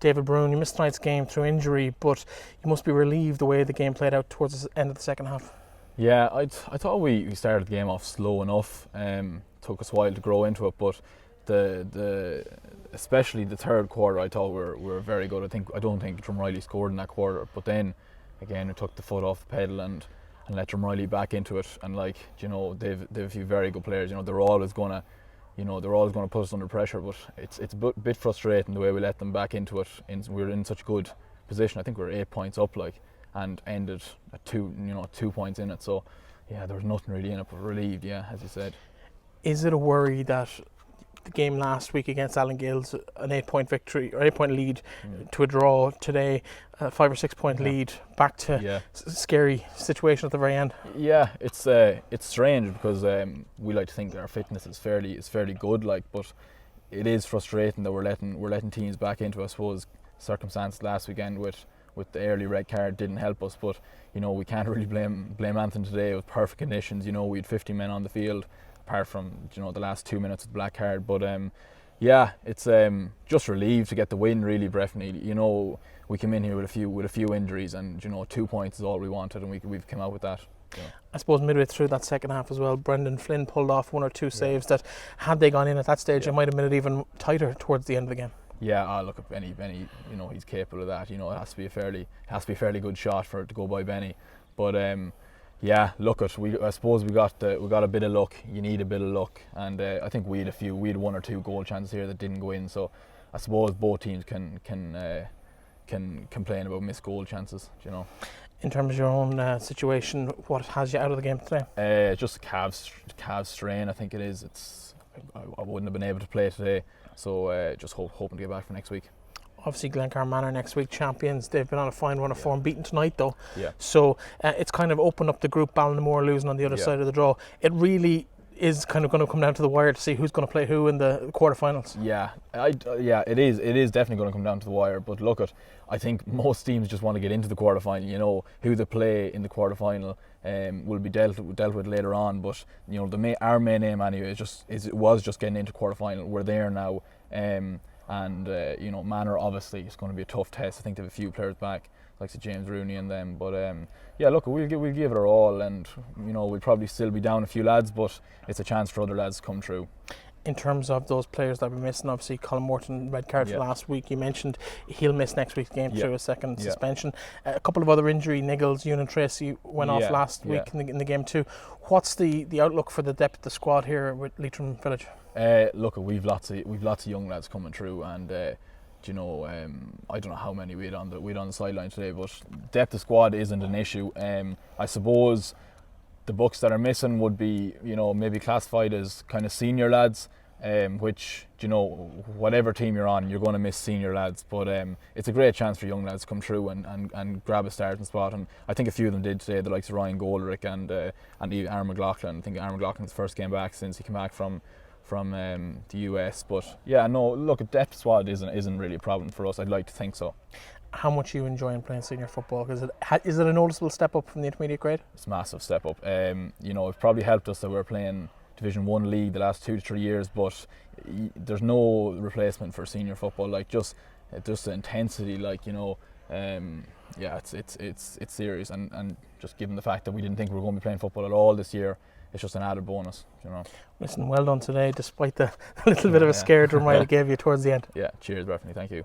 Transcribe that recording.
David Bruen, you missed tonight's game through injury, but you must be relieved the way the game played out towards the end of the second half. Yeah, I thought we started the game off slow enough. Took us a while to grow into it, but the especially the third quarter, I thought we were very good. I don't think Drumreilly scored in that quarter, but then again we took the foot off the pedal and let Drumreilly back into it. And they've a few very good players. They're always gonna put us under pressure, but it's a bit frustrating the way we let them back into it. We were in such a good position. I think we were 8 points up, and ended at 2 points in it. So yeah, there was nothing really in it, but relieved, yeah, as you said. Is it a worry that the game last week against Gaels, an 8-point victory or 8-point lead to a draw today, a 5 or 6 point lead, back to scary situation at the very end? Yeah, it's strange because we like to think our fitness is fairly good, but it is frustrating that we're letting teams back into, I suppose, circumstances last weekend with the early red card didn't help us. But we can't really blame Anthony today. With perfect conditions. We had 50 men on the field, apart from the last 2 minutes of the black card. But it's just relieved to get the win, really, definitely. We came in here with a few injuries, and 2 points is all we wanted, and we've come out with that. I suppose midway through that second half as well, Brendan Flynn pulled off 1 or 2 saves that, had they gone in at that stage, it might have made it even tighter towards the end of the game. Yeah, look, at Benny, he's capable of that. It has to be a fairly good shot for it to go by Benny. But look, I suppose we got a bit of luck. You need a bit of luck, and I think we had 1 or 2 goal chances here that didn't go in. So I suppose both teams can complain about missed goal chances. In terms of your own situation, what has you out of the game today? Just a calves strain, I think it is. I wouldn't have been able to play today. So just hoping to get back for next week. Obviously Glencar Manor next week, champions. They've been on a fine run of form, beaten tonight though. Yeah. So it's kind of opened up the group. Ballinamore losing on the other side of the draw. It really is kind of going to come down to the wire to see who's going to play who in the quarterfinals. Yeah, it is. It is definitely going to come down to the wire. But look, I think most teams just want to get into the quarterfinal. Who they play in the quarterfinal will be dealt with later on. But our main aim anyway was just getting into quarterfinal. We're there now, and Manor obviously is going to be a tough test. I think they have a few players back, like James Rooney and them. But look, we'll give it our all, and we'll probably still be down a few lads, but it's a chance for other lads to come through. In terms of those players that we're missing, obviously Colin Morton, red card for last week. You mentioned he'll miss next week's game through a second suspension. A couple of other injury niggles. Ewan and Tracy went off last week in the game too. What's the outlook for the depth of the squad here with Leitrim Village? Look, we've lots of young lads coming through, and I don't know how many we had on the sideline today, but depth of squad isn't an issue. I suppose the books that are missing would be maybe classified as kind of senior lads, which whatever team you're on, you're going to miss senior lads. But it's a great chance for young lads to come through and grab a starting spot, and I think a few of them did today. The likes of Ryan Goldrick and Aaron McLaughlin. I think Aaron McLaughlin's first game back since he came back from the US. But look, depth squad isn't really a problem for us. I'd like to think so. How much are you enjoying playing senior football? Is it a noticeable step up from the intermediate grade? It's a massive step up. It's probably helped us that we're playing Division 1 league the last 2 to 3 years, but there's no replacement for senior football. Just the intensity, it's serious, and just given the fact that we didn't think we were going to be playing football at all this year, it's just an added bonus. Listen, well done today, despite the little bit of a scare Drumreilly gave you towards the end. Yeah, cheers, Bethany. Thank you.